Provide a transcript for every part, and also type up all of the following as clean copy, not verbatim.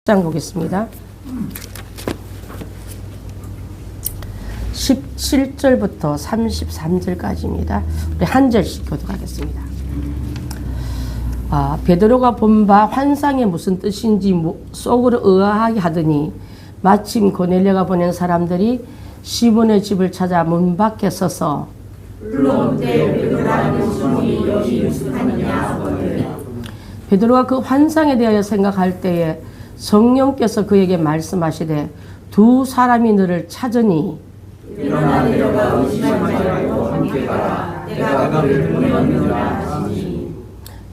장 보겠습니다. 17절부터 33절까지입니다. 우리 한 절씩 교독하겠습니다. 베드로가 본 바 환상이 무슨 뜻인지 속으로 의아하게 하더니 마침 고넬료가 보낸 사람들이 시몬의 집을 찾아 문 밖에 서서 베드로가 그 환상에 대하여 생각할 때에 성령께서 그에게 말씀하시되 두 사람이 너를 찾으니 일어나 내려가 의심하지 말고 함께 가라. 내가 그를 보냈느니라 하시니.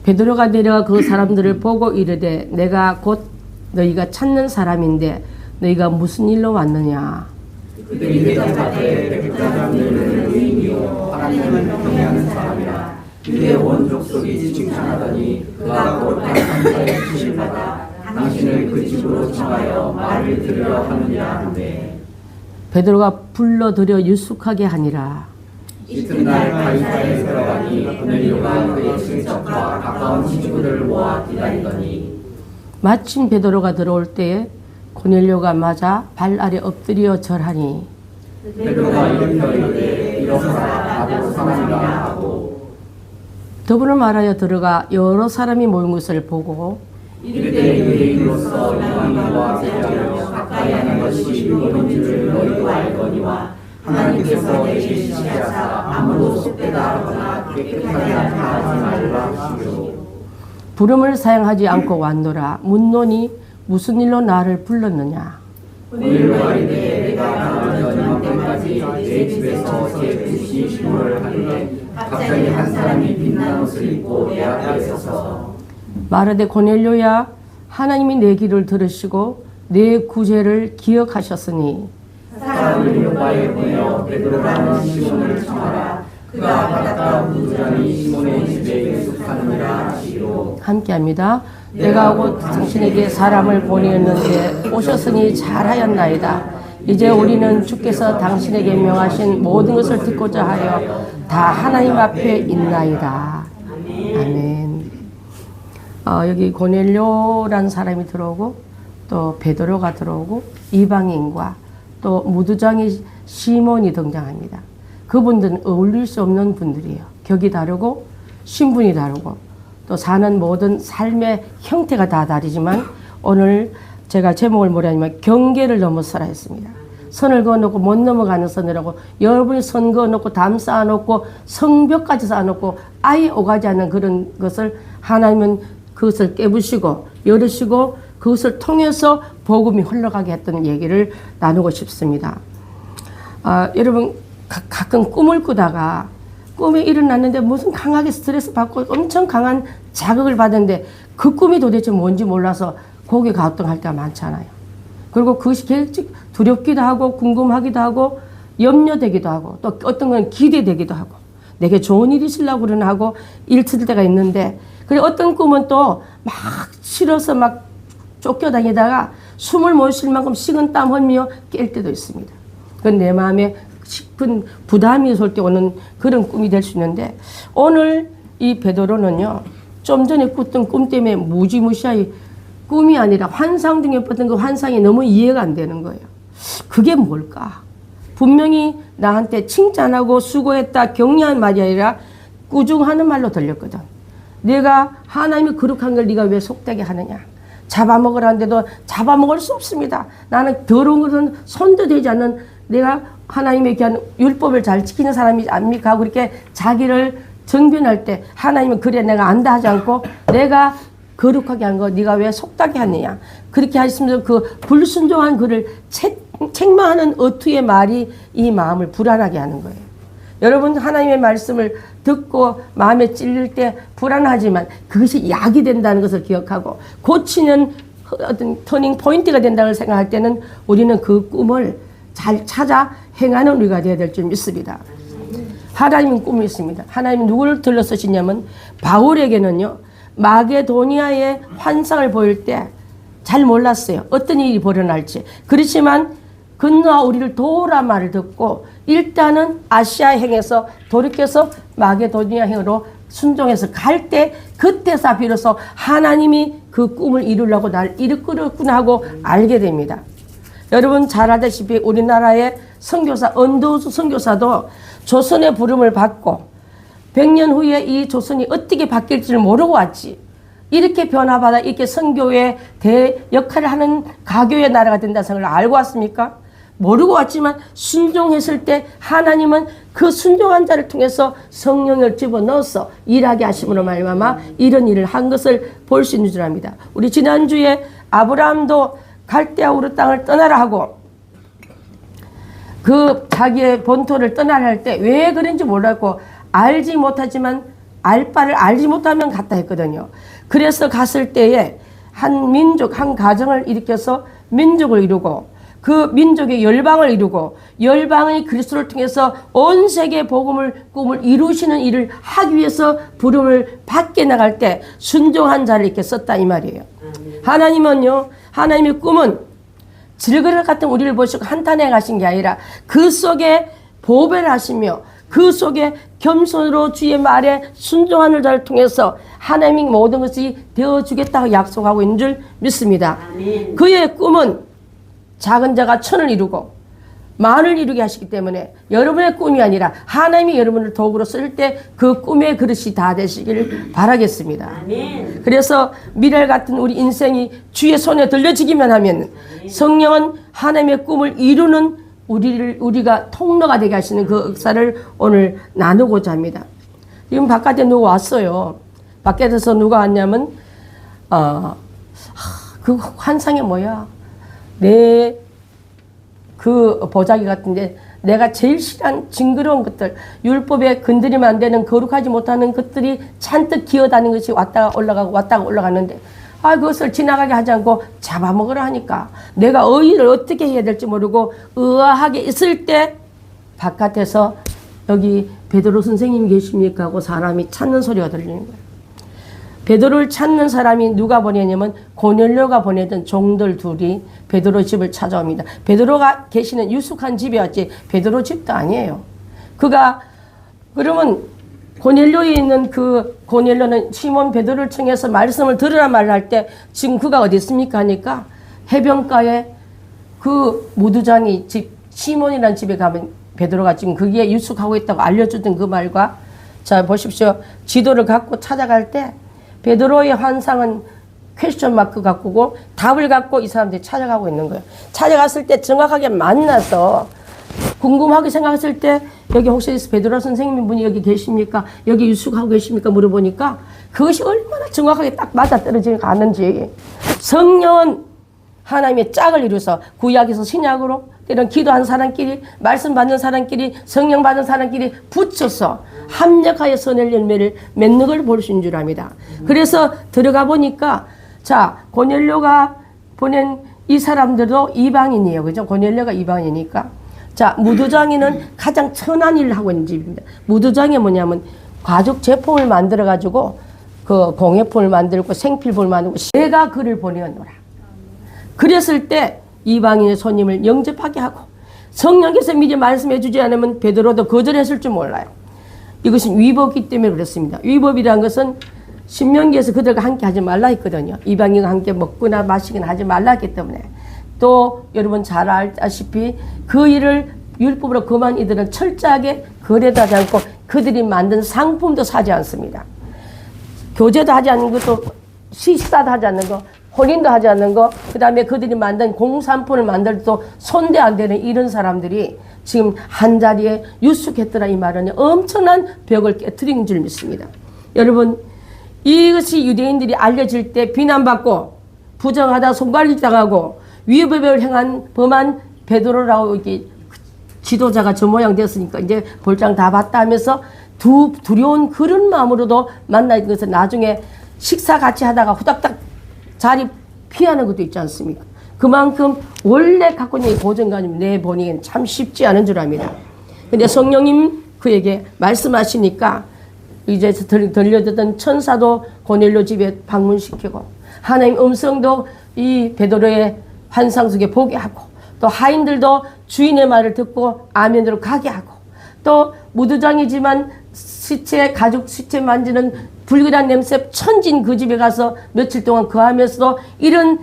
베드로가 내려가 그 사람들을 보고 이르되 내가 곧 너희가 찾는 사람인데 너희가 무슨 일로 왔느냐. 그들이 대답하되 그 사람들은 의인이요 하나님을 경외하는 사람이라. 그의 온 족속이 칭찬하더니 그가 곧 당사에 주실 받아 당신을 그 집으로 청하여 말을 들으려 하느냐 하되. 베드로가 불러들여 유숙하게 하니라. 이튿날 가이사랴에 들어가니 고넬료가 그의 친척과 가까운 친구들을 모아 기다리더니 마침 베드로가 들어올 때에 고넬료가 맞아 발 아래 엎드려 절하니 베드로가 이르되 일어서라 나도 사람이라 하고 더불어 말하여 들어가 여러 사람이 모인 것을 보고 이르되 유대인으로서 이방인과 대하여 가까이 하는 것이 율법인 줄 너희도 알거니와 하나님께서 계시하사 아무도 속되다 하거나 깨끗하지 않다 하지 말라 하시오. 부름을 사양하지 않고 왔노라. 묻노니 무슨 일로 나를 불렀느냐. 고넬료가 이르되 내가 가는 저녁 때까지 내 집에서 제 부시 신호를 하는데 갑자기 한 사람이 빛난 옷을 입고 내 앞에 서서 말하되 고넬료야 하나님이 내 기를 들으시고 내 구제를 기억하셨으니 사람을 요바에 보내어 베드로라는 시몬을 청하라. 그가 바닷가 우두자니 시몬의 집에 유숙하느니라 하시기로. 함께합니다. 내가 곧 당신에게 사람을 보내었는데 오셨으니 잘하였나이다. 이제 우리는 주께서 당신에게 명하신 모든 것을 듣고자 하여 다 하나님 앞에 있나이다. 아멘. 여기 고넬료라는 사람이 들어오고 또 베드로가 들어오고 이방인과 또 무두장의 시몬이 등장합니다. 그분들은 어울릴 수 없는 분들이에요. 격이 다르고 신분이 다르고 또 사는 모든 삶의 형태가 다 다르지만 오늘 제가 제목을 뭐냐면 경계를 넘어서라 했습니다. 선을 그어놓고 못 넘어가는 선이라고 여러분이 선 그어놓고 담 쌓아놓고 성벽까지 쌓아놓고 아예 오가지 않는 그런 것을 하나님은 그것을 깨부시고 열으시고 그것을 통해서 복음이 흘러가게 했던 얘기를 나누고 싶습니다. 여러분 가끔 꿈을 꾸다가 꿈에 일어났는데 무슨 강하게 스트레스 받고 엄청 강한 자극을 받았는데 그 꿈이 도대체 뭔지 몰라서 거기에 가동할 때가 많잖아요. 그리고 그것이 계속 두렵기도 하고 궁금하기도 하고 염려되기도 하고 또 어떤 건 기대되기도 하고 내게 좋은 일이 있으려고 그러나 하고 일틀 때가 있는데 그리고 어떤 꿈은 또 막 싫어서 막 쫓겨다니다가 숨을 못 쉴 만큼 식은땀 흘리며 깰 때도 있습니다. 그건 내 마음에 깊은 부담이 설 때 오는 그런 꿈이 될 수 있는데 오늘 이 베드로는요. 좀 전에 꿨던 꿈 때문에 무지무시하게 꿈이 아니라 환상 중에 봤던 그 환상이 너무 이해가 안 되는 거예요. 그게 뭘까? 분명히 나한테 칭찬하고 수고했다 격려한 말이 아니라 꾸중하는 말로 들렸거든. 내가 하나님이 거룩한 걸 네가 왜 속되게 하느냐. 잡아먹으라는데도 잡아먹을 수 없습니다. 나는 더러운 것은 손도 되지 않는 내가 하나님의 귀한 율법을 잘 지키는 사람이 아닙니까? 하고 이렇게 자기를 정변할 때 하나님은 그래 내가 안다 하지 않고 내가 거룩하게 한 거 네가 왜 속닥게 하느냐. 그렇게 하시면서 그 불순종한 그를 책망하는 어투의 말이 이 마음을 불안하게 하는 거예요. 여러분 하나님의 말씀을 듣고 마음에 찔릴 때 불안하지만 그것이 약이 된다는 것을 기억하고 고치는 어떤 터닝 포인트가 된다고 생각할 때는 우리는 그 꿈을 잘 찾아 행하는 우리가 되어야 될 줄 믿습니다. 하나님은 꿈이 있습니다. 하나님은 누구를 들러쓰시냐면 바울에게는요. 마게도니아의 환상을 보일 때 잘 몰랐어요. 어떤 일이 벌어날지. 그렇지만 건너와 우리를 도우라 말을 듣고 일단은 아시아 행에서 돌이켜서 마게도니아 행으로 순종해서 갈 때 그때서 비로소 하나님이 그 꿈을 이루려고 날 이끌었구나 하고 알게 됩니다. 여러분 잘 알다시피 우리나라의 선교사 은도수 선교사도 조선의 부름을 받고 100년 후에 이 조선이 어떻게 바뀔지를 모르고 왔지. 이렇게 변화받아 이렇게 선교의 대 역할을 하는 가교의 나라가 된다는 것을 알고 왔습니까? 모르고 왔지만 순종했을 때 하나님은 그 순종한 자를 통해서 성령을 집어넣어서 일하게 하심으로 말미암아 이런 일을 한 것을 볼 수 있는 줄 압니다. 우리 지난주에 아브라함도 갈대아 우르 땅을 떠나라 하고 그 자기의 본토를 떠나라 할 때 왜 그런지 몰랐고 알지 못하지만 알 바를 알지 못하면 갔다 했거든요. 그래서 갔을 때에 한 민족, 한 가정을 일으켜서 민족을 이루고 그 민족의 열방을 이루고 열방의 그리스도를 통해서 온 세계 복음을 꿈을 이루시는 일을 하기 위해서 부름을 받게 나갈 때 순종한 자를 이렇게 썼다 이 말이에요. 하나님은요, 하나님의 꿈은 질그릇 같은 우리를 보시고 한탄해 가신 게 아니라 그 속에 보배를 하시며 그 속에 겸손으로 주의 말에 순종하는 자를 통해서 하나님이 모든 것이 되어주겠다고 약속하고 있는 줄 믿습니다. 아멘. 그의 꿈은 작은 자가 천을 이루고 만을 이루게 하시기 때문에 여러분의 꿈이 아니라 하나님이 여러분을 도구로 쓸 때 그 꿈의 그릇이 다 되시기를 바라겠습니다. 아멘. 그래서 미랄 같은 우리 인생이 주의 손에 들려지기만 하면 성령은 하나님의 꿈을 이루는 우리가 통로가 되게 하시는 그 역사를 오늘 나누고자 합니다. 지금 바깥에 누가 왔어요. 밖에서 누가 왔냐면 그 환상이 뭐야? 그 보자기 같은데 내가 제일 싫어하는 징그러운 것들, 율법에 건드리면 안 되는 거룩하지 못하는 것들이 잔뜩 기어다니는 것이 왔다가 올라가고 왔다가 올라가는데 그것을 지나가게 하지 않고 잡아먹으라 하니까 내가 의의를 어떻게 해야 될지 모르고 의아하게 있을 때 바깥에서 여기 베드로 선생님 계십니까 하고 사람이 찾는 소리가 들리는 거예요. 베드로를 찾는 사람이 누가 보내냐면 고넬료가 보내던 종들 둘이 베드로 집을 찾아옵니다. 베드로가 계시는 유숙한 집이었지 베드로 집도 아니에요. 그러면 고넬료에 있는 그 고넬료는 시몬 베드로를 청해서 말씀을 들으라 말을 할 때 지금 그가 어디 있습니까 하니까 해변가에 그 무두장이 집 시몬이라는 집에 가면 베드로가 지금 거기에 유숙하고 있다고 알려주던 그 말과 자 보십시오. 지도를 갖고 찾아갈 때 베드로의 환상은 퀘스천 마크 갖고고 답을 갖고 이 사람들이 찾아가고 있는 거예요. 찾아갔을 때 정확하게 만나서 궁금하게 생각했을 때 여기 혹시 베드로 선생님 분이 여기 계십니까? 여기 유숙하고 계십니까? 물어보니까 그것이 얼마나 정확하게 딱 맞아떨어지게 가는지 성령은 하나님의 짝을 이루어서 구약에서 신약으로 때론 기도한 사람끼리 말씀 받는 사람끼리 성령 받는 사람끼리 붙여서 합력하여 선을 열매를 맺는 걸 볼 수 있는 줄 압니다. 그래서 들어가 보니까 자 고넬료가 보낸 이 사람들도 이방인이에요. 그죠? 고넬료가 이방이니까 자 무두장이는 가장 천한 일을 하고 있는 집입니다. 무두장이 뭐냐면 가죽 제품을 만들어 가지고 그 공예품을 만들고 생필품을 만들고 내가 그를 보내었노라. 그랬을 때 이방인의 손님을 영접하게 하고 성령께서 미리 말씀해 주지 않으면 베드로도 거절했을 줄 몰라요. 이것은 위법이기 때문에 그렇습니다. 위법이라는 것은 신명기에서 그들과 함께 하지 말라 했거든요. 이방인과 함께 먹거나 마시거나 하지 말라 했기 때문에 또 여러분 잘 알다시피 그 일을 율법으로 금한 이들은 철저하게 거래도 하지 않고 그들이 만든 상품도 사지 않습니다. 교제도 하지 않는 것도 식사도 하지 않는 거 혼인도 하지 않는 거, 그 다음에 그들이 만든 공산품을 만들 때 손대 안 되는 이런 사람들이 지금 한 자리에 유숙했더라 이 말은 엄청난 벽을 깨트린 줄 믿습니다. 여러분 이것이 유대인들이 알려질 때 비난받고 부정하다 손가락 당하고 위법을 범한 베드로라고 이렇게 지도자가 저 모양 됐으니까 이제 볼장 다 봤다 하면서 두려운 그런 마음으로도 만나는 것은 나중에 식사 같이 하다가 후닥닥 자리 피하는 것도 있지 않습니까? 그만큼 원래 갖고 있는 고정관념 내보내기는 참 쉽지 않은 줄 압니다. 근데 성령님 그에게 말씀하시니까 이제 들려듣던 천사도 고넬료 집에 방문시키고 하나님 음성도 이 베드로의 환상 속에 보게 하고 또 하인들도 주인의 말을 듣고 아멘으로 가게 하고 또 무두장이지만 시체, 가족 시체 만지는 불길한 냄새 천진 그 집에 가서 며칠 동안 거하면서도 이런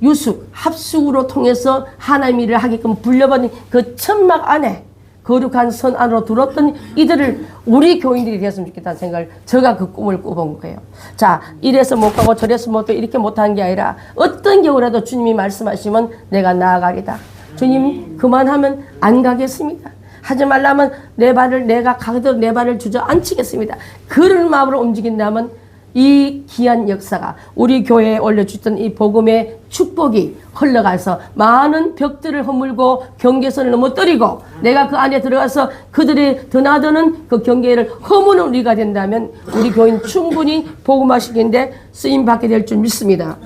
유숙, 합숙으로 통해서 하나님 일을 하게끔 불려받은 그 천막 안에 거룩한 선 안으로 들었던 이들을 우리 교인들이 되었으면 좋겠다는 생각을 제가 그 꿈을 꿔본 거예요. 자, 이래서 못 가고 저래서 못 가고 이렇게 못하는 게 아니라 어떤 경우라도 주님이 말씀하시면 내가 나아가리다. 주님 그만하면 안 가겠습니다. 하지 말라면 내 발을 내가 가도 내 발을 주저앉히겠습니다. 그런 마음으로 움직인다면 이 귀한 역사가 우리 교회에 올려주던 이 복음의 축복이 흘러가서 많은 벽들을 허물고 경계선을 넘어뜨리고 내가 그 안에 들어가서 그들이 드나드는 그 경계를 허무는 우리가 된다면 우리 교인 충분히 복음화시키는데 쓰임받게 될 줄 믿습니다.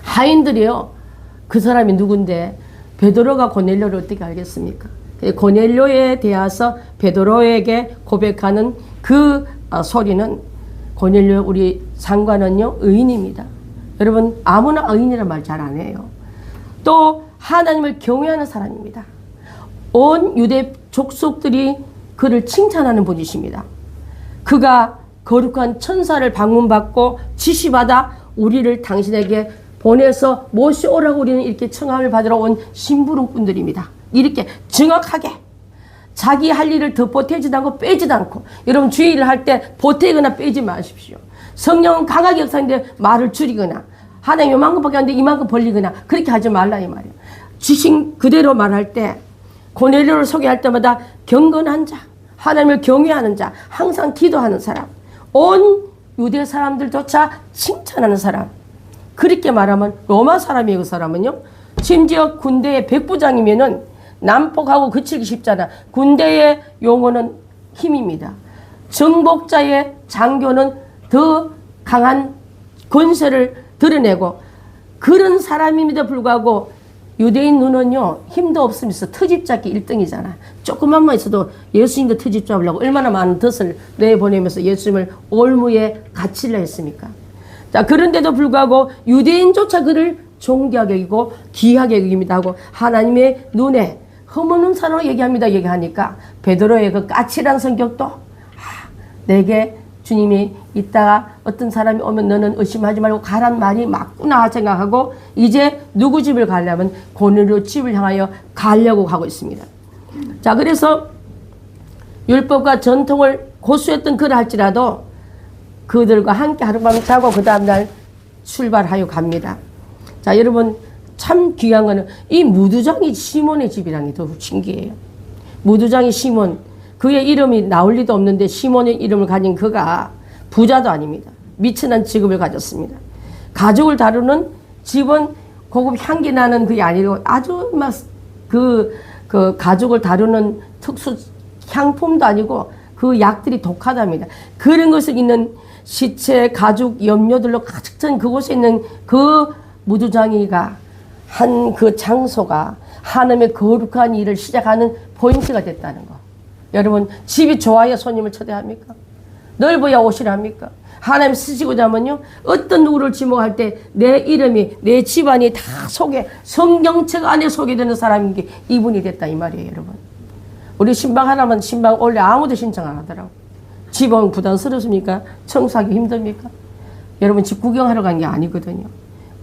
하인들이요, 그 사람이 누군데 베드로가 고넬료를 어떻게 알겠습니까? 고넬료에 대해서 베드로에게 고백하는 그 소리는 고넬료 우리 상관은요 의인입니다. 여러분 아무나 의인이란 말 잘 안 해요. 또 하나님을 경외하는 사람입니다. 온 유대 족속들이 그를 칭찬하는 분이십니다. 그가 거룩한 천사를 방문받고 지시받아 우리를 당신에게 보내서 모셔오라고 우리는 이렇게 청함을 받으러 온 심부름꾼들입니다. 이렇게 정확하게 자기 할 일을 더 보태지도 않고 빼지도 않고, 여러분 주의를 할 때 보태거나 빼지 마십시오. 성령은 강하게 역사하는데 말을 줄이거나 하나님 이만큼밖에 안 돼 이만큼 벌리거나 그렇게 하지 말라 이 말이에요. 주신 그대로 말할 때 고넬료를 소개할 때마다 경건한 자, 하나님을 경외하는 자, 항상 기도하는 사람, 온 유대 사람들조차 칭찬하는 사람, 그렇게 말하면 로마 사람이에요. 그 사람은요 심지어 군대의 백부장이면은 난폭하고 그치기 쉽잖아. 군대의 용어는 힘입니다. 정복자의 장교는 더 강한 권세를 드러내고 그런 사람임에도 불구하고 유대인 눈은요 힘도 없으면서 트집 잡기 1등이잖아. 조그만만 있어도 예수님도 트집 잡으려고 얼마나 많은 덫을 내보내면서 예수님을 올무에 갇히려 했습니까? 자, 그런데도 불구하고 유대인조차 그를 존귀하게 여기고 귀하게 여깁니다 하고 하나님의 눈에 허무는 사람으로 얘기하니까 베드로의 그 까칠한 성격도 내게 주님이 이따가 어떤 사람이 오면 너는 의심하지 말고 가란 말이 맞구나 생각하고 이제 누구 집을 가려면 고넬료 집을 향하여 가려고 하고 있습니다. 자, 그래서 율법과 전통을 고수했던 그를 할지라도 그들과 함께 하룻밤 자고 그 다음날 출발하여 갑니다. 자, 여러분 참 귀한 거는 이 무두장이 시몬의 집이라는 게 더 신기해요. 무두장이 시몬, 그의 이름이 나올 리도 없는데 시몬의 이름을 가진 그가 부자도 아닙니다. 미천한 직업을 가졌습니다. 가족을 다루는 집은 고급 향기 나는 그게 아니고 아주 막 그 가족을 다루는 특수 향품도 아니고 그 약들이 독하답니다. 그런 것을 있는 시체, 가죽, 염료들로 가득 찬 그곳에 있는 그 무두장이가 한 그 장소가 하나님의 거룩한 일을 시작하는 포인트가 됐다는 거. 여러분 집이 좋아야 손님을 초대합니까? 넓어야 오시라 합니까? 하나님 쓰시고자 하면요 어떤 누구를 지목할 때 내 이름이 내 집안이 다 성경책 안에 소개되는 사람인 게 이분이 됐다 이 말이에요. 여러분 우리 신방 하나만 신방 원래 아무도 신청 안 하더라고. 집은 부담스럽습니까? 청소하기 힘듭니까? 여러분 집 구경하러 간 게 아니거든요.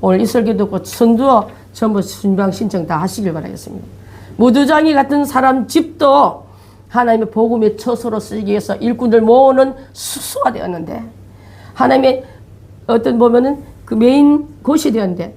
오늘 이 설교 듣고 선두어 전부 신방 신청 다 하시길 바라겠습니다. 무두장이 같은 사람 집도 하나님의 복음의 처소로 쓰기 위해서 일꾼들 모으는 수소가 되었는데 하나님의 어떤 보면은 그 메인 곳이 되었는데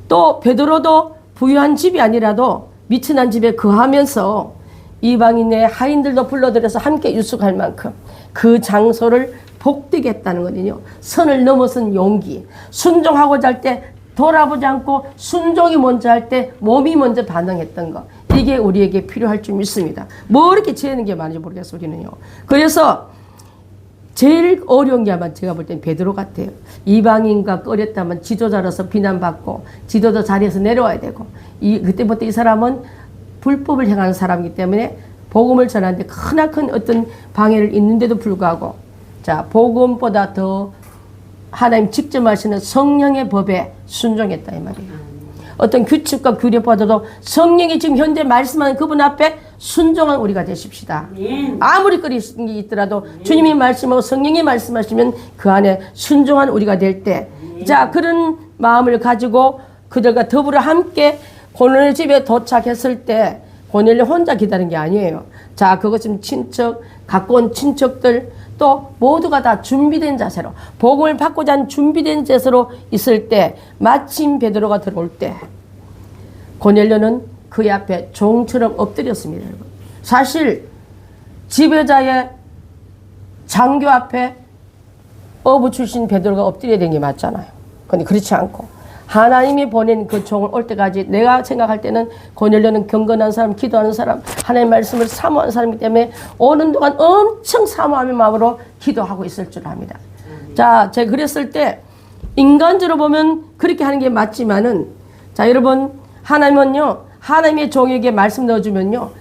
또 베드로도 부유한 집이 아니라도 미천한 집에 거하면서 이방인의 하인들도 불러들여서 함께 유숙할 만큼 그 장소를 복되게 했다는 거거든요. 선을 넘어선 용기, 순종하고자 할 때 돌아보지 않고 순종이 먼저 할 때 몸이 먼저 반응했던 거, 이게 우리에게 필요할 줄 믿습니다. 뭐 이렇게 재는 게 많은지 모르겠어요 우리는요. 그래서 제일 어려운 게 아마 제가 볼 땐 베드로 같아요. 이방인과 꺼렸다면 지도자로서 비난받고 지도자 자리에서 내려와야 되고 그때부터 이 사람은 불법을 행하는 사람이기 때문에 복음을 전하는데 크나큰 어떤 방해를 있는데도 불구하고 자 복음보다 더 하나님 직접 하시는 성령의 법에 순종했다 이 말이에요. 어떤 규칙과 규례보다도 성령이 지금 현재 말씀하는 그분 앞에 순종한 우리가 되십시다. 아무리 끓이신 게 있더라도 주님이 말씀하고 성령이 말씀하시면 그 안에 순종한 우리가 될 때, 자, 그런 마음을 가지고 그들과 더불어 함께 고넬료 집에 도착했을 때 고넬료 혼자 기다린 게 아니에요. 자, 그것은 친척, 가까운 친척들 또 모두가 다 준비된 자세로, 복음을 받고자 하는 준비된 자세로 있을 때, 마침 베드로가 들어올 때 고넬료는 그의 앞에 종처럼 엎드렸습니다. 여러분. 사실 지배자의 장교 앞에 어부 출신 베드로가 엎드려야 되는 게 맞잖아요. 그런데 그렇지 않고 하나님이 보낸 그 종을 올 때까지, 내가 생각할 때는 고넬료는 경건한 사람, 기도하는 사람, 하나님의 말씀을 사모하는 사람이기 때문에 오는 동안 엄청 사모하는 마음으로 기도하고 있을 줄 압니다. 자, 제가 그랬을 때 인간적으로 보면 그렇게 하는 게 맞지만은, 자, 여러분, 하나님은요, 하나님의 종에게 말씀 넣어주면요,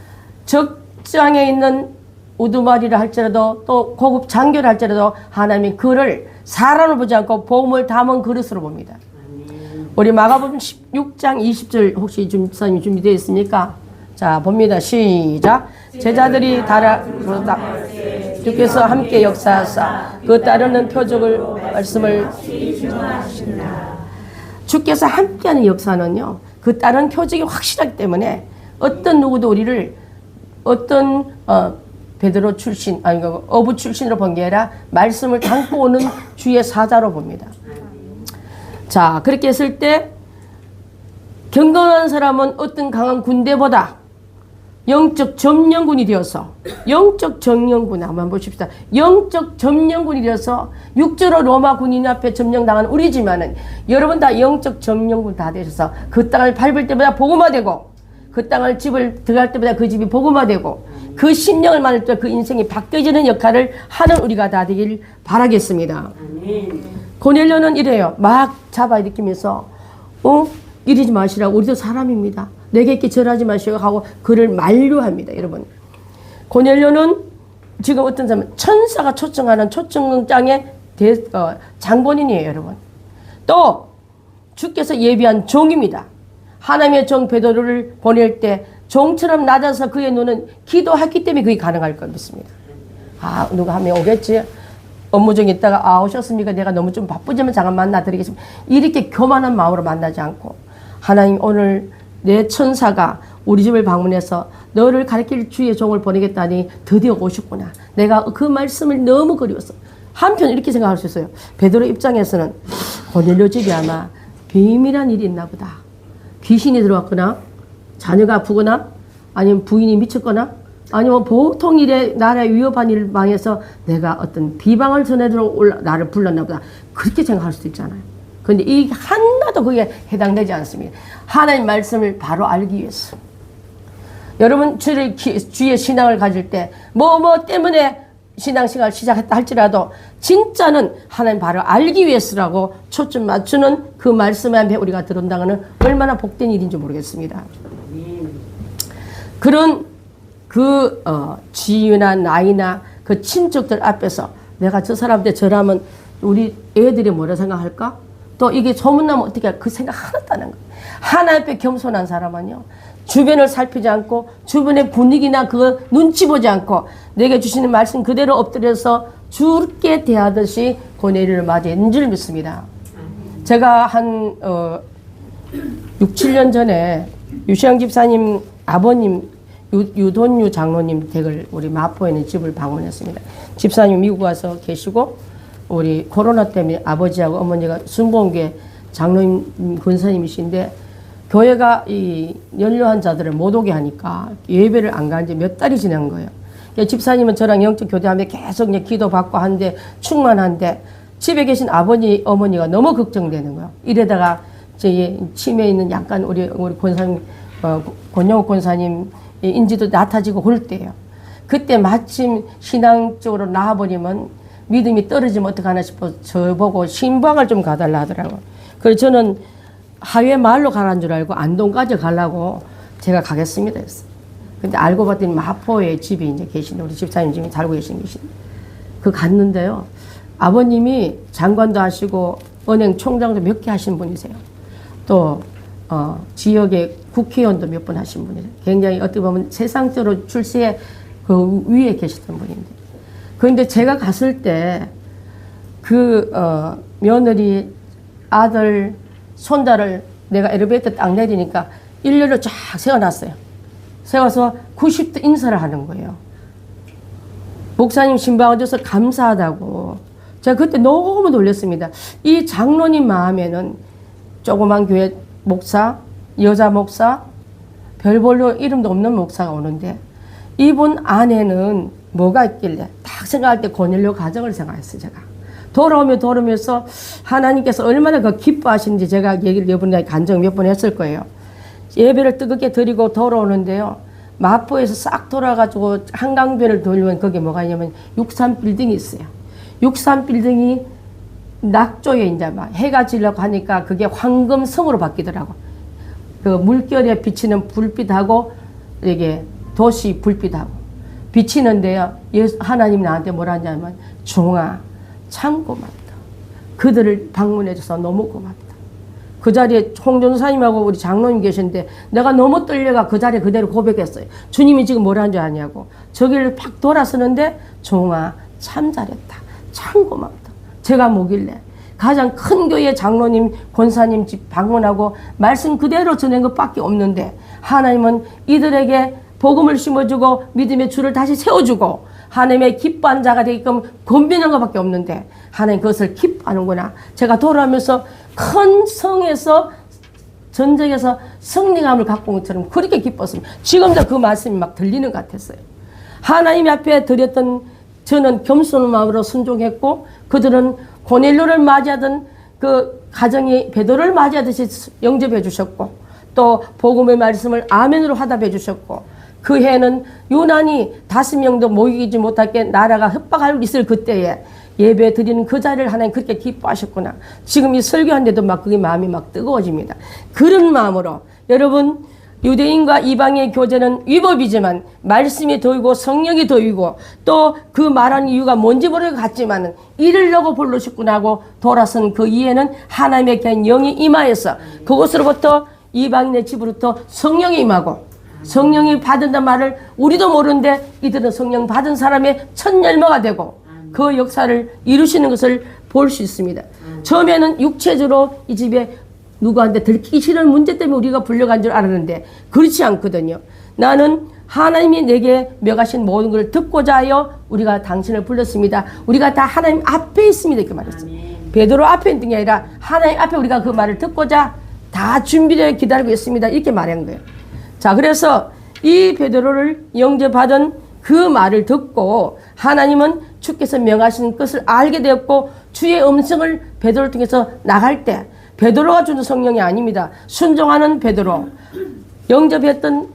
적장에 있는 우두머리를 할지라도 또 고급 장교를 할지라도 하나님이 그를 사람을 보지 않고 복음을 담은 그릇으로 봅니다. 우리 마가복음 16장 20절 혹시 집사님 준비되어 있습니까? 자, 봅니다. 시작. 제자들이 달아보다 주께서 함께 역사하사 그 따르는 표적을 말씀을 주께서 함께하는 역사는요, 그 따르는 표적이 확실하기 때문에 어떤 누구도 우리를 어떤 베드로 출신, 아니 어부 출신으로 본 게 아니라 말씀을 담고 오는 주의 사자로 봅니다. 자, 그렇게 했을 때 경건한 사람은 어떤 강한 군대보다 영적 점령군이 되어서, 영적 점령군 한번 보십시다. 영적 점령군이 되어서 육적으로 로마 군인 앞에 점령당한 우리지만은 여러분 다 영적 점령군 다 되셔서 그 땅을 밟을 때마다 복음화되고, 그 땅을 집을 들어갈 때마다 그 집이 복음화되고, 그 심령을 만들 때 그 인생이 바뀌어지는 역할을 하는 우리가 다 되길 바라겠습니다. 고넬료는 이래요. 막 잡아일으키면서 이러지 마시라고, 우리도 사람입니다. 내게 이렇게 절하지 마시고 하고 그를 만류합니다. 여러분, 고넬료는 지금 어떤 사람, 천사가 초청하는 초청장의 장본인이에요. 여러분, 또 주께서 예비한 종입니다. 하나님의 종 베드로를 보낼 때 종처럼 낮아서 그의 눈은 기도했기 때문에 그게 가능할 것 믿습니다. 아, 누가 한 명 오겠지? 업무 중에 있다가, 오셨습니까? 내가 너무 좀 바쁘지만 잠깐 만나드리겠습니다. 이렇게 교만한 마음으로 만나지 않고, 하나님, 오늘 내 천사가 우리 집을 방문해서 너를 가르칠 주의 종을 보내겠다니 드디어 오셨구나. 내가 그 말씀을 너무 그리웠어. 한편 이렇게 생각할 수 있어요. 베드로 입장에서는 고넬료 집이 아마 비밀한 일이 있나 보다. 귀신이 들어왔거나, 자녀가 아프거나, 아니면 부인이 미쳤거나, 아니면 보통 일에 나라의 위협한 일을 망해서 내가 어떤 비방을 전해들어 나를 불렀나 보다. 그렇게 생각할 수도 있잖아요. 그런데 이 하나도 그게 해당되지 않습니다. 하나님 말씀을 바로 알기 위해서. 여러분, 주의 신앙을 가질 때 뭐 때문에 신앙생활을 시작했다 할지라도 진짜는 하나님 바로 알기 위해서라고 초점 맞추는 그 말씀 앞에 우리가 들어온다는 얼마나 복된 일인지 모르겠습니다. 그런 지유나 나이나 그 친척들 앞에서 내가 저 사람한테 절하면 우리 애들이 뭐라 생각할까? 또 이게 소문나면 어떻게 할까? 그 생각 하나도 안 한 거예요. 하나님 앞에 겸손한 사람은요, 주변을 살피지 않고 주변의 분위기나 그 눈치 보지 않고 내게 주시는 말씀 그대로 엎드려서 주께 대하듯이 고넬료를 맞이했는 줄 믿습니다. 제가 한 6, 7년 전에 유시영 집사님 아버님 유돈유 장로님 댁을 우리 마포에 있는 집을 방문했습니다. 집사님 미국 와서 계시고 우리 코로나 때문에 아버지하고 어머니가 순복음교회 장로님 권사님이신데 교회가 이 연료한 자들을 못 오게 하니까 예배를 안 간 지 몇 달이 지난 거예요. 집사님은 저랑 영적 교대하며 계속 기도받고 하는데 충만한데 집에 계신 아버지 어머니가 너무 걱정되는 거예요. 이래다가 저희 치매에 있는 약간 우리 권사님 권영욱 권사님 인지도 낮아지고 그럴 때예요. 그때 마침 신앙 쪽으로 나와버리면 믿음이 떨어지면 어떡하나 싶어서 저보고 신방을 좀 가달라 하더라고요. 그래서 저는 하회 마을로 가라는 줄 알고 안동까지 가려고 제가 가겠습니다 했어요. 근데 알고 봤더니 마포에 집이 이제 계신데 우리 집사님 집에 살고 계신 계신데 그 갔는데요. 아버님이 장관도 하시고 은행 총장도 몇 개 하신 분이세요. 또 지역의 국회의원도 몇 번 하신 분이에요. 굉장히 어떻게 보면 세상적으로 출세의 그 위에 계셨던 분인데. 그런데 제가 갔을 때 그 며느리, 아들, 손자를 내가 엘리베이터 딱 내리니까 일렬로 쫙 세워놨어요. 세워서 90도 인사를 하는 거예요. 목사님 신방 얻어서 감사하다고. 제가 그때 너무 놀랐습니다. 이 장로님 마음에는 조그만 교회 목사, 여자 목사, 별볼로 이름도 없는 목사가 오는데 이분 안에는 뭐가 있길래 딱 생각할 때 고넬료 가정을 생각했어요. 제가 돌아오면서 하나님께서 얼마나 그 기뻐하시는지 제가 얘기를 여러분에게 간증 몇 번 했을 거예요. 예배를 뜨겁게 드리고 돌아오는데요, 마포에서 싹 돌아가지고 한강변을 돌면 거기에 뭐가 있냐면 63빌딩이 있어요. 63빌딩이 낙조에 이제 막 해가 지려고 하니까 그게 황금성으로 바뀌더라고. 그 물결에 비치는 불빛하고 이게 도시 불빛하고 비치는데요, 하나님 나한테 뭐라 하냐면 종아 참 고맙다. 그들을 방문해줘서 너무 고맙다. 그 자리에 홍전사님하고 우리 장로님 계신데 내가 너무 떨려가 그 자리에 그대로 고백했어요. 주님이 지금 뭐라는 줄 아냐고. 저기를 팍 돌아서는데 종아 참 잘했다. 참 고맙다. 제가 뭐길래 가장 큰 교회 장로님, 권사님 집 방문하고 말씀 그대로 전한 것밖에 없는데 하나님은 이들에게 복음을 심어주고 믿음의 줄을 다시 세워주고 하나님의 기뻐하는 자가 되게끔 권면한 것밖에 없는데 하나님 그것을 기뻐하는구나. 제가 돌아오면서 큰 성에서 전쟁에서 승리감을 갖고 온 것처럼 그렇게 기뻤습니다. 지금도 그 말씀이 막 들리는 것 같았어요. 하나님 앞에 드렸던 저는 겸손한 마음으로 순종했고 그들은 고넬료를 맞이하던 그 가정이 베드로를 맞이하듯이 영접해 주셨고 또 복음의 말씀을 아멘으로 화답해 주셨고 그 해는 유난히 5명도 모이지 못하게 나라가 협박할 있을 그때에 예배 드리는 그 자리를 하나님 그렇게 기뻐하셨구나. 지금 이 설교하는데도 막 그게 마음이 막 뜨거워집니다. 그런 마음으로 여러분 유대인과 이방의 교제는 위법이지만 말씀이 도이고 성령이 도이고 또 그 말하는 이유가 뭔지 모르게 같지만은 이르려고 부르셨구나 하고 돌아선 그 이에는 하나님의 귀한 영이 임하여서 그곳으로부터 이방인의 집으로부터 성령이 임하고 성령이 받은다는 말을 우리도 모르는데 이들은 성령 받은 사람의 첫 열매가 되고 그 역사를 이루시는 것을 볼 수 있습니다. 처음에는 육체적으로 이 집에 누구한테 들키기 싫은 문제 때문에 우리가 불려간 줄 알았는데 그렇지 않거든요. 나는 하나님이 내게 명하신 모든 걸 듣고자 하여 우리가 당신을 불렀습니다. 우리가 다 하나님 앞에 있습니다. 이렇게 말했어요. 베드로 앞에 있는 게 아니라 하나님 앞에 우리가 그 말을 듣고자 다 준비되어 기다리고 있습니다. 이렇게 말한 거예요. 자, 그래서 이 베드로를 영접하던 그 말을 듣고 하나님은 주께서 명하신 것을 알게 되었고 주의 음성을 베드로를 통해서 나갈 때 베드로가 주는 성령이 아닙니다. 순종하는 베드로, 영접했던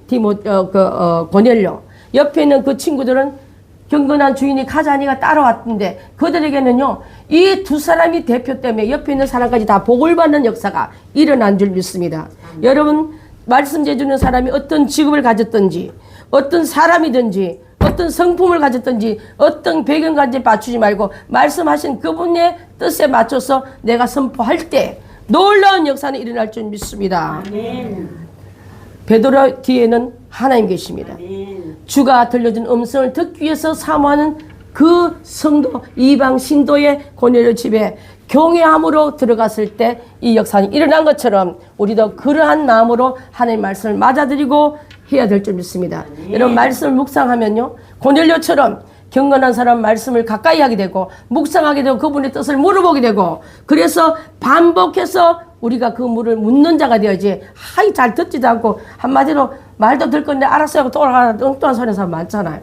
고넬료, 옆에 있는 그 친구들은 경건한 주인이 가자니가 따라왔는데 그들에게는요 이 두 사람이 대표 때문에 옆에 있는 사람까지 다 복을 받는 역사가 일어난 줄 믿습니다. 여러분 말씀 해주는 사람이 어떤 직업을 가졌든지 어떤 사람이든지 어떤 성품을 가졌든지 어떤 배경까지 맞추지 말고 말씀하신 그분의 뜻에 맞춰서 내가 선포할 때 놀라운 역사는 일어날 줄 믿습니다. 아멘. 베드로 뒤에는 하나님 계십니다. 아멘. 주가 들려준 음성을 듣기 위해서 사모하는 그 성도 이방 신도의 고넬료 집에 경외함으로 들어갔을 때 이 역사는 일어난 것처럼 우리도 그러한 마음으로 하나님의 말씀을 맞아들이고 해야 될 줄 믿습니다. 여러분 말씀을 묵상하면요 고넬료처럼 경건한 사람 말씀을 가까이 하게 되고 묵상하게 되고 그분의 뜻을 물어보게 되고 그래서 반복해서 우리가 그 물을 묻는 자가 되어야지 하이 잘 듣지도 않고 한마디로 말도 들 건데 알았어요 하고 또 엉뚱한 소리 하는 사람 많잖아요.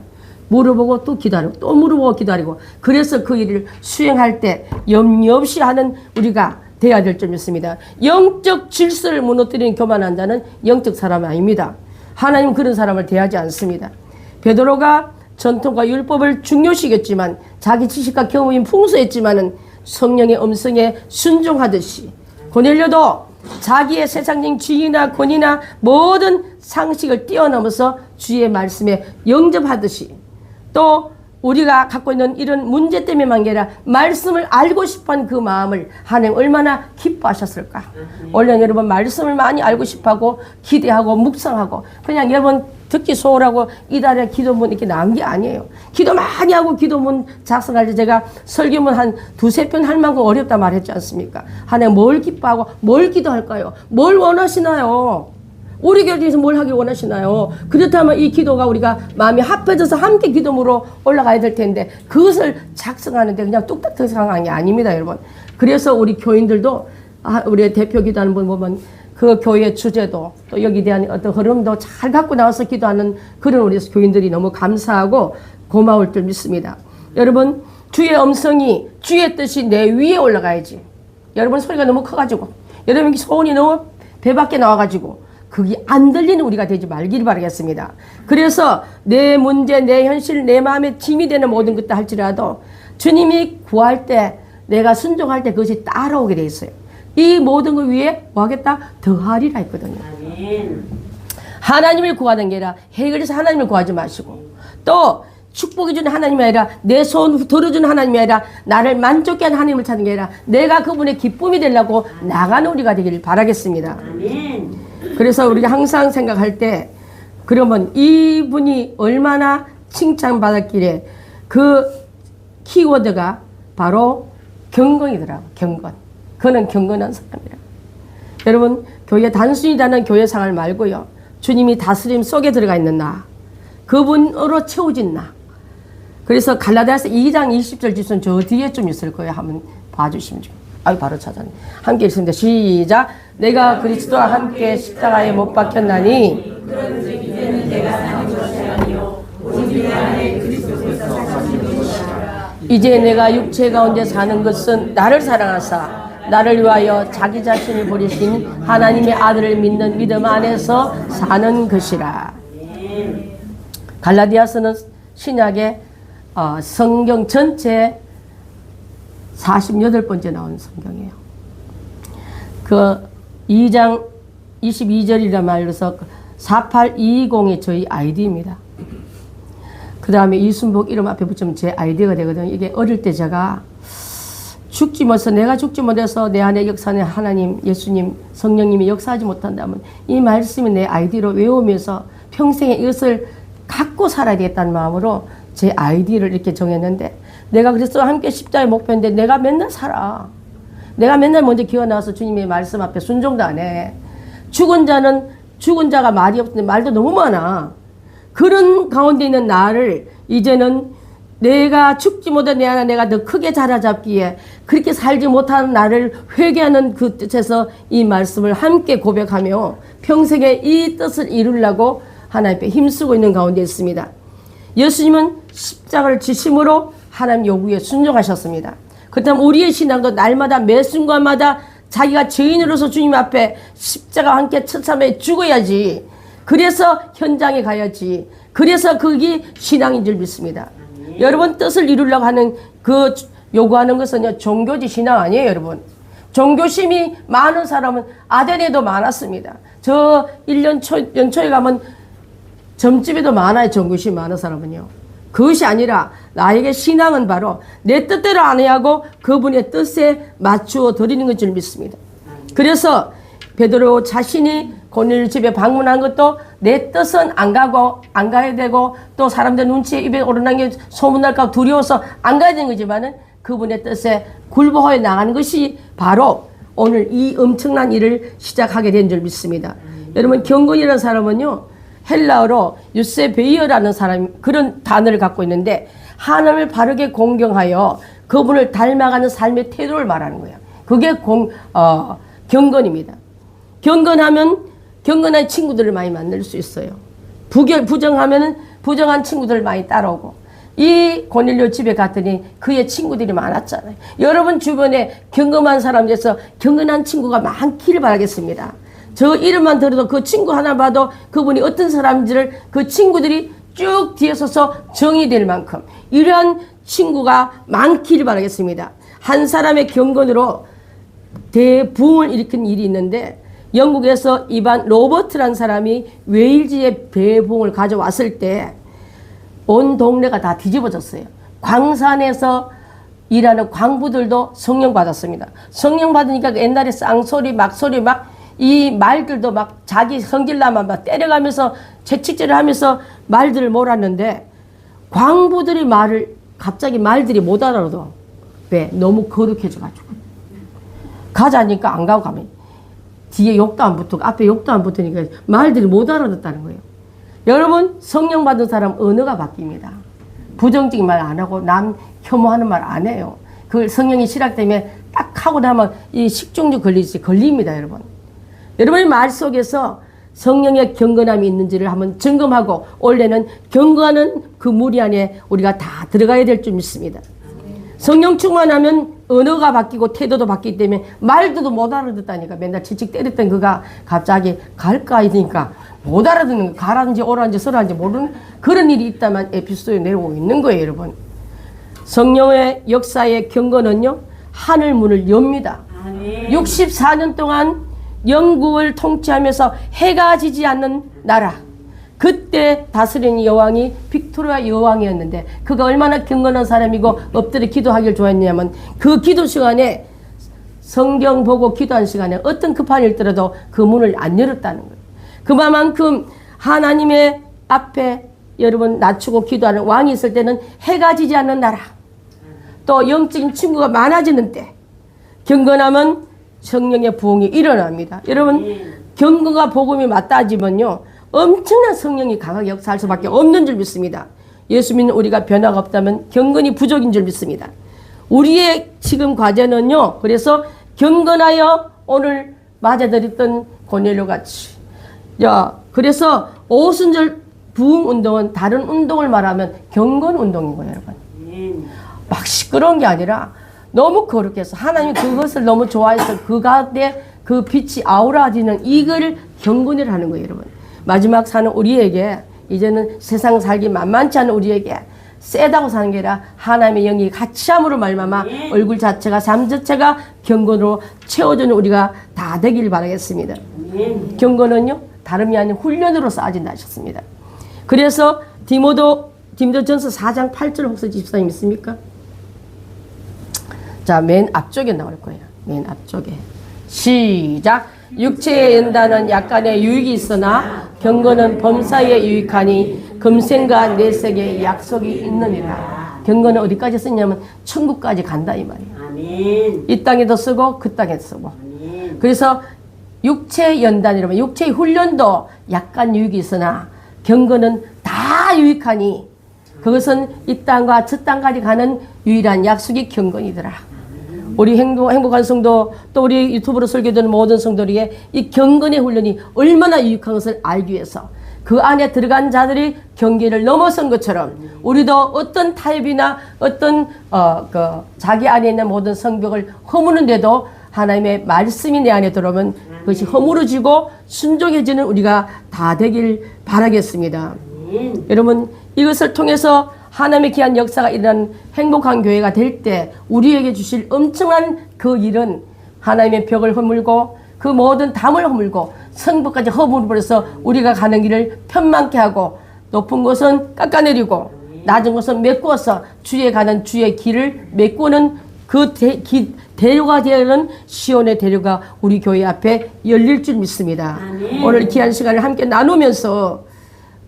물어보고 또 기다리고 또 물어보고 기다리고 그래서 그 일을 수행할 때 염려 없이 하는 우리가 돼야 될 줄 믿습니다. 영적 질서를 무너뜨리는 교만한 자는 영적 사람이 아닙니다. 하나님은 그런 사람을 대하지 않습니다. 베드로가 전통과 율법을 중요시했지만 자기 지식과 경험이 풍수했지만은 성령의 음성에 순종하듯이 고넬료도 자기의 세상적인 지위나 권위나 모든 상식을 뛰어넘어서 주의 말씀에 영접하듯이 또 우리가 갖고 있는 이런 문제 때문에만 아니라 말씀을 알고 싶어하는 그 마음을 하나님 얼마나 기뻐하셨을까. 원래 여러분 말씀을 많이 알고 싶어하고 기대하고 묵상하고 그냥 여러분 듣기 소홀하고 이달에 기도문 이렇게 나온 게 아니에요. 기도 많이 하고 기도문 작성할 때 제가 설교문 한 두세 편 할 만큼 어렵다 말했지 않습니까? 하나님 뭘 기뻐하고 뭘 기도할까요? 뭘 원하시나요? 우리 교회 중에서 뭘 하길 원하시나요? 그렇다면 이 기도가 우리가 마음이 합해져서 함께 기도문으로 올라가야 될 텐데 그것을 작성하는데 그냥 뚝딱 작성한 게 아닙니다, 여러분. 그래서 우리 교인들도 우리 대표 기도하는 분 보면 그 교회의 주제도 또 여기에 대한 어떤 흐름도 잘 갖고 나와서 기도하는 그런 우리 교인들이 너무 감사하고 고마울 줄 믿습니다. 여러분, 주의 음성이 주의 뜻이 내 위에 올라가야지. 여러분 소리가 너무 커가지고 여러분 소원이 너무 배 밖에 나와가지고 그게 안 들리는 우리가 되지 말기를 바라겠습니다. 그래서 내 문제, 내 현실, 내 마음에 짐이 되는 모든 것도 할지라도 주님이 구할 때 내가 순종할 때 그것이 따라오게 돼 있어요. 이 모든 것 위에 뭐 하겠다? 더하리라 했거든요. 하나님을 구하는 게 아니라 해결해서 하나님을 구하지 마시고 또 축복해 주는 하나님이 아니라 내 소원 들어주는 하나님이 아니라 나를 만족해 하는 하나님을 찾는 게 아니라 내가 그분의 기쁨이 되려고 나가는 우리가 되기를 바라겠습니다. 그래서 우리가 항상 생각할 때 그러면 이분이 얼마나 칭찬받았길래 그 키워드가 바로 경건이더라고. 경건. 그는 경건한 사람이라. 여러분 교회 단순히 다는 교회생활 말고요. 주님이 다스림 속에 들어가 있는 나. 그분으로 채워진 나. 그래서 갈라디아서 2장 20절 지수는 저 뒤에 좀 있을 거예요. 한번 봐주시면 좀. 아유 바로 찾았네. 함께 읽습니다. 시작. 내가 그리스도와 함께 십자가에 못 박혔나니 그런즉 이제는 내가 사는 것이 아니요 오직 내 안에 그리스도께서 사시는 것이라. 이제 내가 육체 가운데 사는 것은 나를 사랑하사 나를 위하여 자기 자신을 버리신 하나님의 아들을 믿는 믿음 안에서 사는 것이라. 갈라디아서는 신약의 성경 전체 48번째 나온 성경이에요. 그 2장 22절이라 말로서 4820이 저희 아이디입니다. 그 다음에 이순복 이름 앞에 붙이면 제 아이디가 되거든요. 이게 어릴 때 제가 죽지 못해서 내가 죽지 못해서 내 안에 역사는 하나님, 예수님, 성령님이 역사하지 못한다면 이 말씀이 내 아이디로 외우면서 평생에 이것을 갖고 살아야 되겠다는 마음으로 제 아이디를 이렇게 정했는데 내가 그리스도와 함께 십자가의 목표인데 내가 맨날 살아. 내가 맨날 먼저 기어나와서 주님의 말씀 앞에 순종도 안 해. 죽은 자가 말이 없는데 말도 너무 많아. 그런 가운데 있는 나를 이제는 내가 죽지 못한 내 안에 내가 더 크게 자라잡기에 그렇게 살지 못하는 나를 회개하는 그 뜻에서 이 말씀을 함께 고백하며 평생에 이 뜻을 이루려고 하나님 앞에 힘쓰고 있는 가운데 있습니다. 예수님은 십자가를 지심으로 하나님 요구에 순종하셨습니다. 그렇다면 우리의 신앙도 날마다 매 순간마다 자기가 죄인으로서 주님 앞에 십자가와 함께 처참해 죽어야지. 그래서 현장에 가야지. 그래서 그게 신앙인 줄 믿습니다. 여러분 뜻을 이루려고 하는 그 요구하는 것은 종교지 신앙 아니에요, 여러분. 종교심이 많은 사람은 아덴에도 많았습니다. 저 1년 연초에 가면 점집에도 많아요, 종교심 많은 사람은요. 그것이 아니라 나에게 신앙은 바로 내 뜻대로 안 해하고 그분의 뜻에 맞추어 드리는 것 줄 믿습니다. 그래서 베드로 자신이 고넬료 집에 방문한 것도 내 뜻은 안 가야 되고 또 사람들 눈치에 입에 오르는 게 소문날까 두려워서 안 가야 되는 거지만은 그분의 뜻에 굴복하여 나가는 것이 바로 오늘 이 엄청난 일을 시작하게 된 줄 믿습니다. 여러분 경건이라는 사람은요. 헬라어로 유세베이어라는 사람 그런 단어를 갖고 있는데 하나님을 바르게 공경하여 그분을 닮아가는 삶의 태도를 말하는 거예요. 그게 경건입니다. 경건한 친구들을 많이 만날 수 있어요. 부정하면은 부정한 친구들을 많이 따라오고 이 고넬료 집에 갔더니 그의 친구들이 많았잖아요. 여러분 주변에 경건한 사람들에서 경건한 친구가 많기를 바라겠습니다. 저 이름만 들어도 그 친구 하나 봐도 그분이 어떤 사람인지를 그 친구들이 쭉 뒤에 서서 정의될 만큼 이러한 친구가 많기를 바라겠습니다. 한 사람의 경건으로 대부흥을 일으킨 일이 있는데 영국에서 이반 로버트라는 사람이 웨일즈의 대부흥을 가져왔을 때 온 동네가 다 뒤집어졌어요. 광산에서 일하는 광부들도 성령 받았습니다. 성령 받으니까 옛날에 쌍소리, 막소리, 막 이 말들도 막 자기 성질나만 막 때려가면서 채찍질을 하면서 말들을 몰았는데 광부들이 말을 갑자기 말들이 못 알아들어. 왜? 너무 거룩해져가지고. 가자니까 안 가고 가면 뒤에 욕도 안 붙고 앞에 욕도 안 붙으니까 말들이 못 알아듣다는 거예요. 여러분 성령 받은 사람 언어가 바뀝니다. 부정적인 말 안 하고 남 혐오하는 말 안 해요. 그 성령이 시작되면 딱 하고 나면 이 식중독 걸립니다, 여러분. 여러분의 말 속에서 성령의 경건함이 있는지를 한번 점검하고 원래는 경건하는 그 무리 안에 우리가 다 들어가야 될 줄 믿습니다. 성령 충만하면 언어가 바뀌고 태도도 바뀌기 때문에 말도 못 알아듣다니까. 맨날 치직 때렸던 그가 갑자기 갈까 하니까 못 알아듣는 거. 가라는지 오라는지 서라는지 모르는 그런 일이 있다만 에피소드에 내려오고 있는 거예요, 여러분. 성령의 역사의 경건은요, 하늘 문을 엽니다. 64년 동안 영국을 통치하면서 해가 지지 않는 나라. 그때 다스리는 여왕이 빅토리아 여왕이었는데 그가 얼마나 경건한 사람이고 엎드려 기도하기를 좋아했냐면 그 기도 시간에 성경 보고 기도한 시간에 어떤 급한 일 있더라도 그 문을 안 열었다는 거예요. 그만큼 하나님의 앞에 여러분 낮추고 기도하는 왕이 있을 때는 해가 지지 않는 나라, 또 영적인 친구가 많아지는 때 경건하면 성령의 부흥이 일어납니다. 여러분 경건과 복음이 맞닿아지면요 엄청난 성령이 강하게 역사할 수밖에 없는 줄 믿습니다. 예수 믿는 우리가 변화가 없다면 경건이 부족인 줄 믿습니다. 우리의 지금 과제는요, 그래서 경건하여 오늘 맞아들였던 고넬료 같이, 그래서 오순절 부흥 운동은 다른 운동을 말하면 경건 운동인 거예요, 여러분. 막 시끄러운 게 아니라 너무 거룩해서 하나님이 그것을 너무 좋아해서 그 가운데 그 빛이 아우라지는 이걸 경건을 하는 거예요, 여러분. 마지막 사는 우리에게, 이제는 세상 살기 만만치 않은 우리에게 세다고 사는 게 아니라 하나님의 영이 같이함으로 말미암아 얼굴 자체가 삶 자체가 경건으로 채워주는 우리가 다 되길 바라겠습니다. 경건은요 다름이 아닌 훈련으로 쌓아진다 하셨습니다. 그래서 디모데전서 4장 8절 혹시 집사님 있습니까? 자, 맨 앞쪽에 나올 거예요. 맨 앞쪽에. 시작. 육체의 연단은 약간의 유익이 있으나 경건은 범사에 유익하니 금생과 내색에 약속이 있느니라. 경건은 어디까지 쓰냐면 천국까지 간다 이 말이에요. 아멘. 이 땅에도 쓰고 그 땅에도 쓰고. 아멘. 그래서 육체 연단이라면 육체의 훈련도 약간 유익이 있으나 경건은 다 유익하니 그것은 이 땅과 저 땅까지 가는 유일한 약속이 경건이더라. 우리 행복한 성도, 또 우리 유튜브로 설교되는 모든 성도들에게 이 경건의 훈련이 얼마나 유익한 것을 알기 위해서 그 안에 들어간 자들이 경계를 넘어선 것처럼 우리도 어떤 타협이나 어떤 자기 안에 있는 모든 성벽을 허무는데도 하나님의 말씀이 내 안에 들어오면 그것이 허물어지고 순종해지는 우리가 다 되길 바라겠습니다. 여러분 이것을 통해서 하나님의 귀한 역사가 일어나는 행복한 교회가 될 때 우리에게 주실 엄청난 그 일은 하나님의 벽을 허물고 그 모든 담을 허물고 성벽까지 허물어버려서 우리가 가는 길을 편만케 하고 높은 곳은 깎아내리고 낮은 곳은 메꾸어서 주에 가는 주의 길을 메꾸는 그 대로가 되는 시온의 대로가 우리 교회 앞에 열릴 줄 믿습니다. 아멘. 오늘 귀한 시간을 함께 나누면서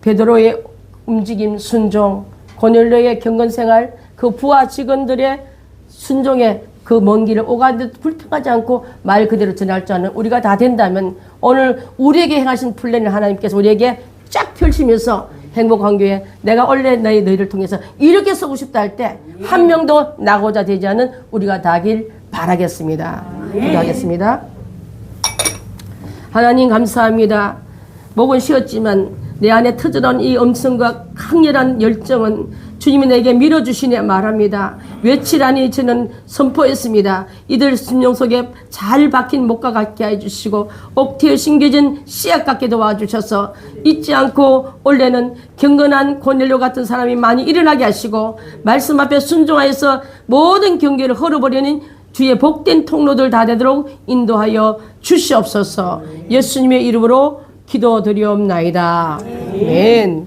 베드로의 움직임, 순종, 고넬료의 경건생활, 그 부하 직원들의 순종의 그 먼 길을 오가는데도 불평하지 않고 말 그대로 전할 줄 아는 우리가 다 된다면 오늘 우리에게 행하신 플랜을 하나님께서 우리에게 쫙 펼치면서 행복한 교회, 내가 원래 너희를 통해서 이렇게 쓰고 싶다 할 때 한 명도 나고자 되지 않은 우리가 다길 바라겠습니다. 기도하겠습니다. 하나님 감사합니다. 목은 쉬었지만 내 안에 터져나온 이 음성과 강렬한 열정은 주님이 내게 밀어주시네 말합니다. 외치라니 저는 선포했습니다. 이들 심령 속에 잘 박힌 목과 같게 해주시고 옥태에 심겨진 씨앗 같게 도와주셔서 잊지 않고 원래는 경건한 고넬료 같은 사람이 많이 일어나게 하시고 말씀 앞에 순종하여서 모든 경계를 헐어버리는 주의 복된 통로들 다 되도록 인도하여 주시옵소서. 예수님의 이름으로 기도드리옵나이다. 아멘.